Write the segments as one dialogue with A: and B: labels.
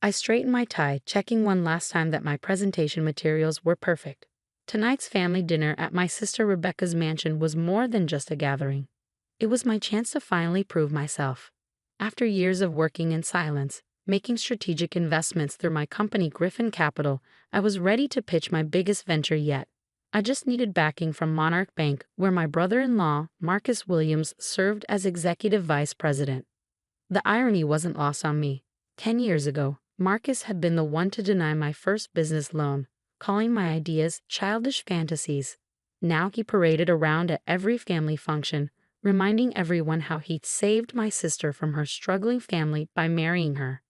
A: I straightened my tie, checking one last time that my presentation materials were perfect. Tonight's family dinner at my sister Rebecca's mansion was more than just a gathering. It was my chance to finally prove myself. After years of working in silence, making strategic investments through my company Griffin Capital, I was ready to pitch my biggest venture yet. I just needed backing from Monarch Bank, where my brother-in-law, Marcus Williams, served as executive vice president. The irony wasn't lost on me. 10 years ago, Marcus had been the one to deny my first business loan, calling my ideas childish fantasies. Now he paraded around at every family function, reminding everyone how he'd saved my sister from her struggling family by marrying her.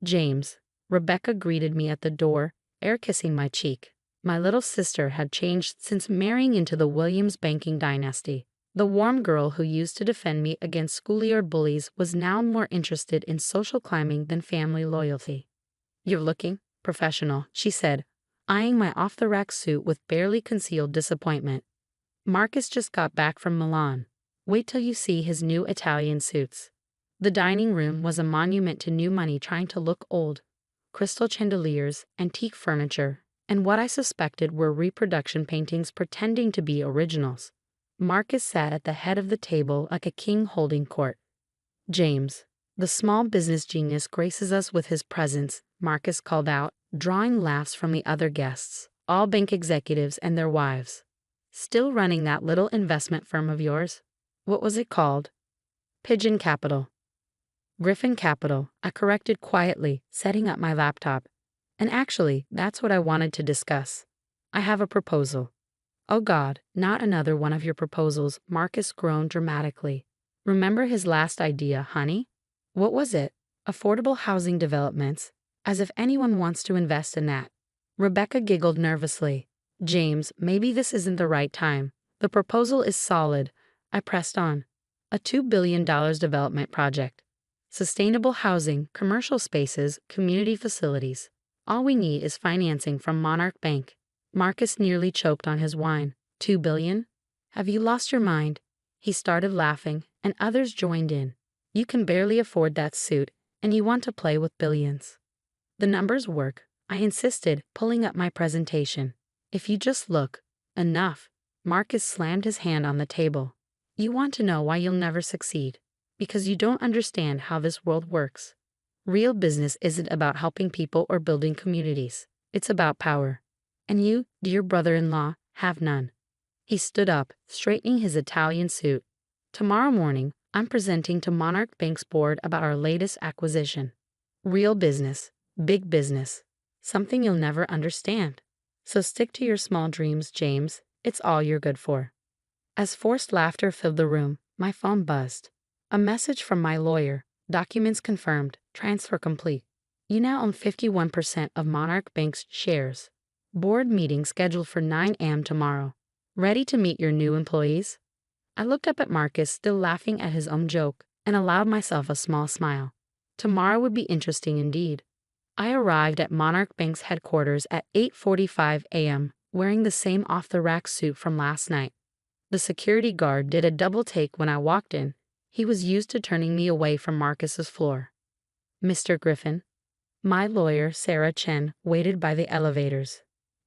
A: James, Rebecca greeted me at the door, air kissing my cheek. My little sister had changed since marrying into the Williams banking dynasty. The warm girl who used to defend me against schoolyard bullies was now more interested in social climbing than family loyalty. "You're looking professional," she said, eyeing my off-the-rack suit with barely concealed disappointment. "Marcus just got back from Milan. Wait till you see his new Italian suits." The dining room was a monument to new money trying to look old. Crystal chandeliers, antique furniture, and what I suspected were reproduction paintings pretending to be originals. Marcus sat at the head of the table like a king holding court. "James, the small business genius graces us with his presence," Marcus called out, drawing laughs from the other guests, all bank executives and their wives. "Still running that little investment firm of yours? What was it called?" "Pigeon Capital." "Griffin Capital," I corrected quietly, setting up my laptop. "And actually, that's what I wanted to discuss. I have a proposal." "Oh God, not another one of your proposals," Marcus groaned dramatically. "Remember his last idea, honey? What was it? Affordable housing developments, as if anyone wants to invest in that." Rebecca giggled nervously. "James, maybe this isn't the right time. The proposal is solid," I pressed on. "A $2 billion development project. Sustainable housing, commercial spaces, community facilities. All we need is financing from Monarch Bank." Marcus nearly choked on his wine. $2 billion? Have you lost your mind?" He started laughing, and others joined in. "You can barely afford that suit, and you want to play with billions." "The numbers work," I insisted, pulling up my presentation. "If you just look." "Enough." Marcus slammed his hand on the table. "You want to know why you'll never succeed? Because you don't understand how this world works. Real business isn't about helping people or building communities. It's about power. And you, dear brother-in-law, have none." He stood up, straightening his Italian suit. "Tomorrow morning, I'm presenting to Monarch Bank's board about our latest acquisition. Real business, big business, something you'll never understand. So stick to your small dreams, James. It's all you're good for." As forced laughter filled the room, my phone buzzed. A message from my lawyer. "Documents confirmed. Transfer complete. You now own 51% of Monarch Bank's shares. Board meeting scheduled for 9 a.m. tomorrow. Ready to meet your new employees?" I looked up at Marcus, still laughing at his own joke, and allowed myself a small smile. Tomorrow would be interesting indeed. I arrived at Monarch Bank's headquarters at 8:45 a.m., wearing the same off-the-rack suit from last night. The security guard did a double take when I walked in. He was used to turning me away from Marcus's floor. "Mr. Griffin." My lawyer, Sarah Chen, waited by the elevators.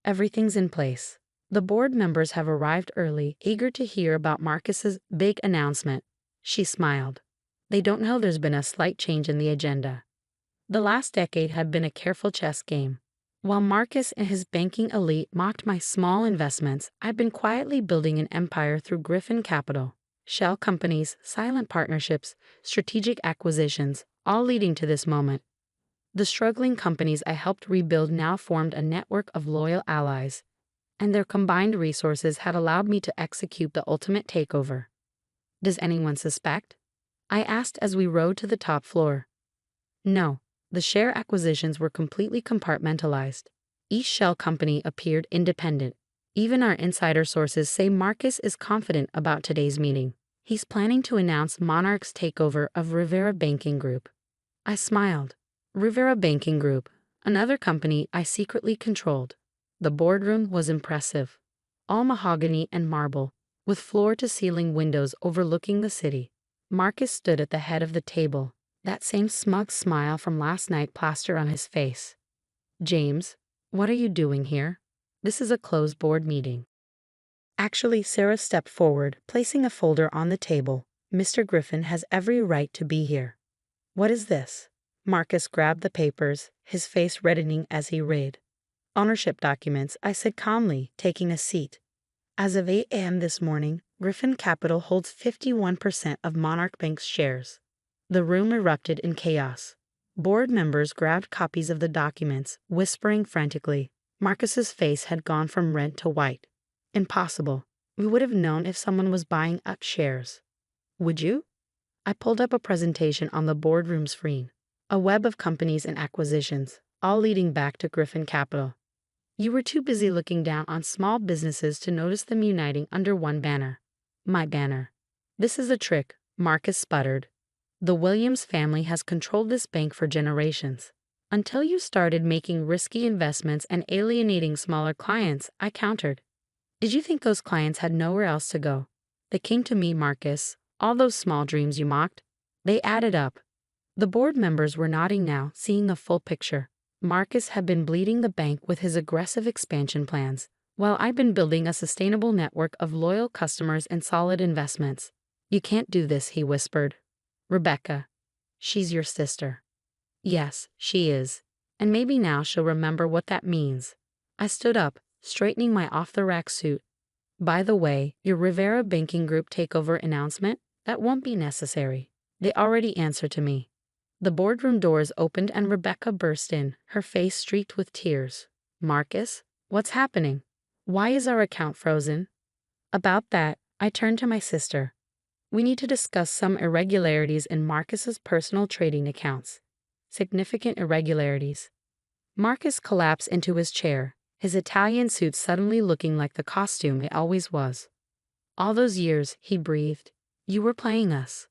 A: "Everything's in place. The board members have arrived early, eager to hear about Marcus's big announcement." She smiled. "They don't know there's been a slight change in the agenda. The last decade had been a careful chess game. While Marcus and his banking elite mocked my small investments, I've been quietly building an empire through Griffin Capital. Shell companies, silent partnerships, strategic acquisitions, all leading to this moment. The struggling companies I helped rebuild now formed a network of loyal allies, and their combined resources had allowed me to execute the ultimate takeover." "Does anyone suspect?" I asked as we rode to the top floor. "No, the share acquisitions were completely compartmentalized. Each shell company appeared independent. Even our insider sources say Marcus is confident about today's meeting. He's planning to announce Monarch's takeover of Rivera Banking Group." I smiled. Rivera Banking Group, another company I secretly controlled. The boardroom was impressive. All mahogany and marble, with floor-to-ceiling windows overlooking the city. Marcus stood at the head of the table, That same smug smile from last night plastered on his face. James, what are you doing here? This is a closed board meeting. Actually, Sarah stepped forward, placing a folder on the table. Mr. Griffin has every right to be here. What is this? Marcus grabbed the papers, his face reddening as he read. Ownership documents, I said calmly, taking a seat. As of 8 a.m. this morning, Griffin Capital holds 51% of Monarch Bank's shares. The room erupted in chaos. Board members grabbed copies of the documents, whispering frantically. Marcus's face had gone from red to white. Impossible. We would have known if someone was buying up shares. Would you? I pulled up a presentation on the boardroom screen. A web of companies and acquisitions, all leading back to Griffin Capital. You were too busy looking down on small businesses to notice them uniting under one banner. My banner. This is a trick, Marcus sputtered. The Williams family has controlled this bank for generations. Until you started making risky investments and alienating smaller clients, I countered. Did you think those clients had nowhere else to go? They came to me, Marcus. All those small dreams you mocked. They added up. The board members were nodding now, seeing the full picture. Marcus had been bleeding the bank with his aggressive expansion plans, while I'd been building a sustainable network of loyal customers and solid investments. You can't do this, he whispered. Rebecca. She's your sister. Yes, she is. And maybe now she'll remember what that means. I stood up, straightening my off-the-rack suit. By the way, your Rivera Banking Group takeover announcement? That won't be necessary. They already answer to me. The boardroom doors opened and Rebecca burst in, her face streaked with tears. Marcus, what's happening? Why is our account frozen? About that, I turned to my sister. We need to discuss some irregularities in Marcus's personal trading accounts. Significant irregularities. Marcus collapsed into his chair, his Italian suit suddenly looking like the costume it always was. All those years, he breathed. You were playing us.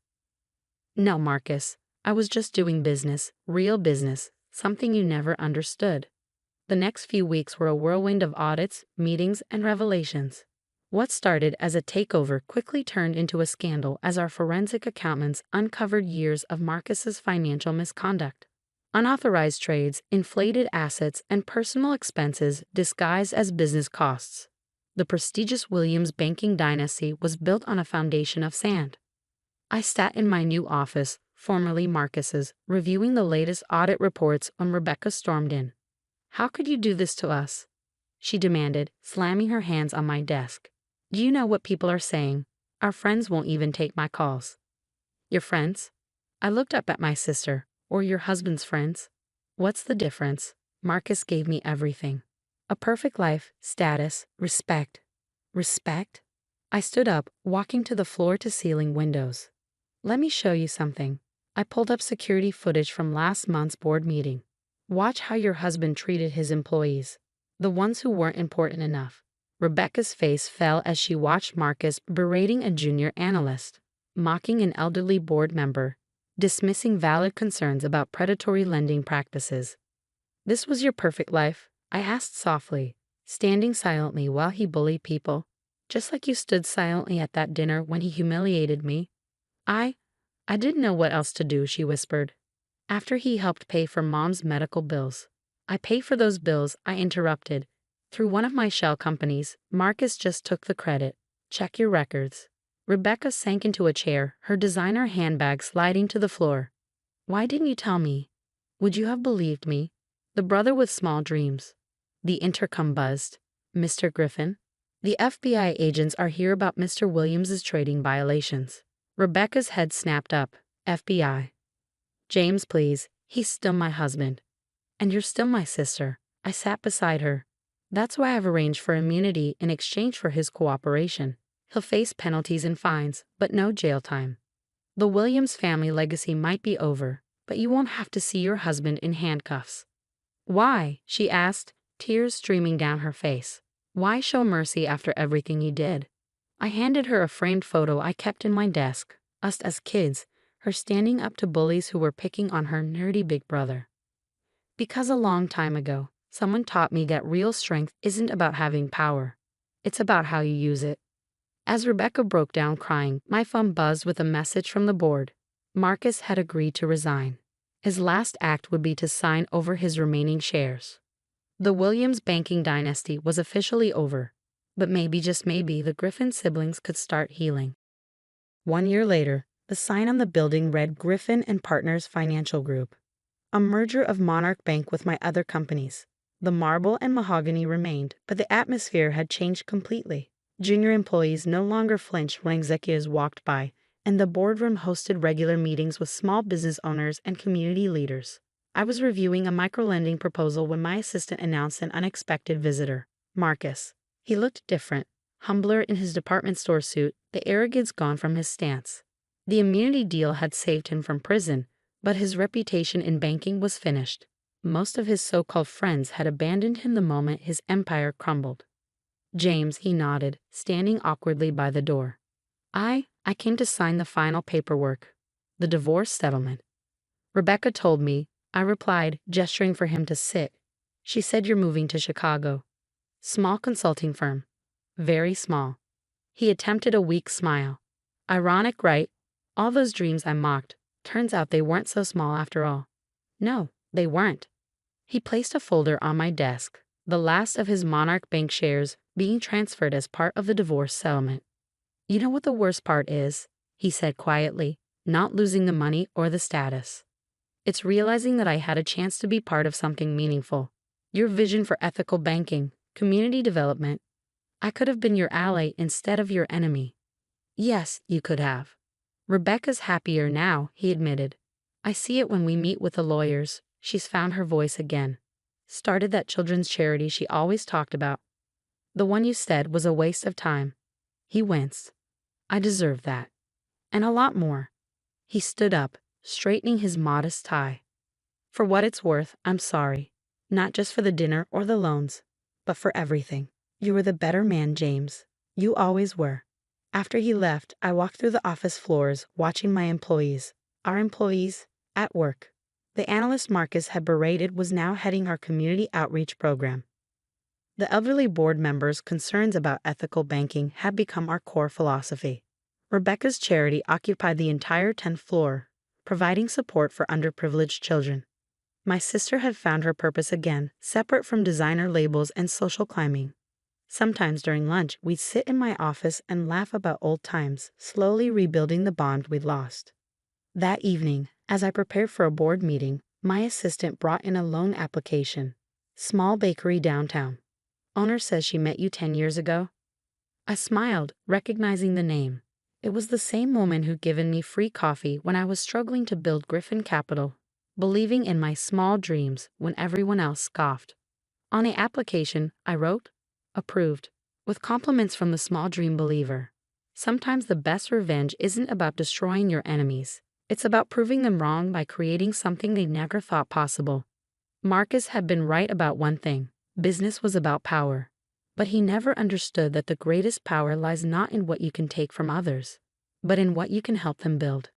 A: No, Marcus. I was just doing business, real business, something you never understood. The next few weeks were a whirlwind of audits, meetings, and revelations. What started as a takeover quickly turned into a scandal as our forensic accountants uncovered years of Marcus's financial misconduct. Unauthorized trades, inflated assets, and personal expenses disguised as business costs. The prestigious Williams banking dynasty was built on a foundation of sand. I sat in my new office, formerly Marcus's, reviewing the latest audit reports when Rebecca stormed in. How could you do this to us? She demanded, slamming her hands on my desk. Do you know what people are saying? Our friends won't even take my calls. Your friends? I looked up at my sister. Or your husband's friends? What's the difference? Marcus gave me everything. A perfect life, status, respect. Respect? I stood up, walking to the floor-to-ceiling windows. Let me show you something. I pulled up security footage from last month's board meeting. Watch how your husband treated his employees, the ones who weren't important enough. Rebecca's face fell as she watched Marcus berating a junior analyst, mocking an elderly board member, dismissing valid concerns about predatory lending practices. This was your perfect life? I asked softly, standing silently while he bullied people, just like you stood silently at that dinner when he humiliated me. I didn't know what else to do, she whispered. After he helped pay for Mom's medical bills. I paid for those bills, I interrupted. Through one of my shell companies, Marcus just took the credit. Check your records. Rebecca sank into a chair, her designer handbag sliding to the floor. Why didn't you tell me? Would you have believed me? The brother with small dreams. The intercom buzzed. Mr. Griffin? The FBI agents are here about Mr. Williams's trading violations. Rebecca's head snapped up. FBI. James, please. He's still my husband. And you're still my sister. I sat beside her. That's why I've arranged for immunity in exchange for his cooperation. He'll face penalties and fines, but no jail time. The Williams family legacy might be over, but you won't have to see your husband in handcuffs. Why? She asked, tears streaming down her face. Why show mercy after everything he did? I handed her a framed photo I kept in my desk, us as kids, her standing up to bullies who were picking on her nerdy big brother. Because a long time ago, someone taught me that real strength isn't about having power. It's about how you use it. As Rebecca broke down crying, my phone buzzed with a message from the board. Marcus had agreed to resign. His last act would be to sign over his remaining shares. The Williams banking dynasty was officially over, but maybe, just maybe, the Griffin siblings could start healing. 1 year later, the sign on the building read Griffin and Partners Financial Group, a merger of Monarch Bank with my other companies. The marble and mahogany remained, but the atmosphere had changed completely. Junior employees no longer flinched when executives walked by, and the boardroom hosted regular meetings with small business owners and community leaders. I was reviewing a microlending proposal when my assistant announced an unexpected visitor, Marcus. He looked different, humbler in his department store suit, the arrogance gone from his stance. The immunity deal had saved him from prison, but his reputation in banking was finished. Most of his so-called friends had abandoned him the moment his empire crumbled. James, he nodded, standing awkwardly by the door. I came to sign the final paperwork. The divorce settlement. Rebecca told me, I replied, gesturing for him to sit. She said you're moving to Chicago. Small consulting firm. Very small. He attempted a weak smile. Ironic, right? All those dreams I mocked. Turns out they weren't so small after all. No, they weren't. He placed a folder on my desk, the last of his Monarch Bank shares being transferred as part of the divorce settlement. You know what the worst part is? He said quietly, not losing the money or the status. It's realizing that I had a chance to be part of something meaningful. Your vision for ethical banking, community development. I could have been your ally instead of your enemy. Yes, you could have. Rebecca's happier now, he admitted. I see it when we meet with the lawyers. She's found her voice again. Started that children's charity she always talked about. The one you said was a waste of time. He winced. I deserve that. And a lot more. He stood up, straightening his modest tie. For what it's worth, I'm sorry. Not just for the dinner or the loans, but for everything. You were the better man, James. You always were. After he left, I walked through the office floors, watching my employees, our employees, at work. The analyst Marcus had berated was now heading our community outreach program. The elderly board members' concerns about ethical banking had become our core philosophy. Rebecca's charity occupied the entire 10th floor, providing support for underprivileged children. My sister had found her purpose again, separate from designer labels and social climbing. Sometimes during lunch, we'd sit in my office and laugh about old times, slowly rebuilding the bond we'd lost. That evening, as I prepared for a board meeting, my assistant brought in a loan application. Small bakery downtown. Owner says she met you 10 years ago. I smiled, recognizing the name. It was the same woman who'd given me free coffee when I was struggling to build Griffin Capital, believing in my small dreams when everyone else scoffed. On the application, I wrote, approved, with compliments from the small dream believer. Sometimes the best revenge isn't about destroying your enemies. It's about proving them wrong by creating something they never thought possible. Marcus had been right about one thing. Business was about power. But he never understood that the greatest power lies not in what you can take from others, but in what you can help them build.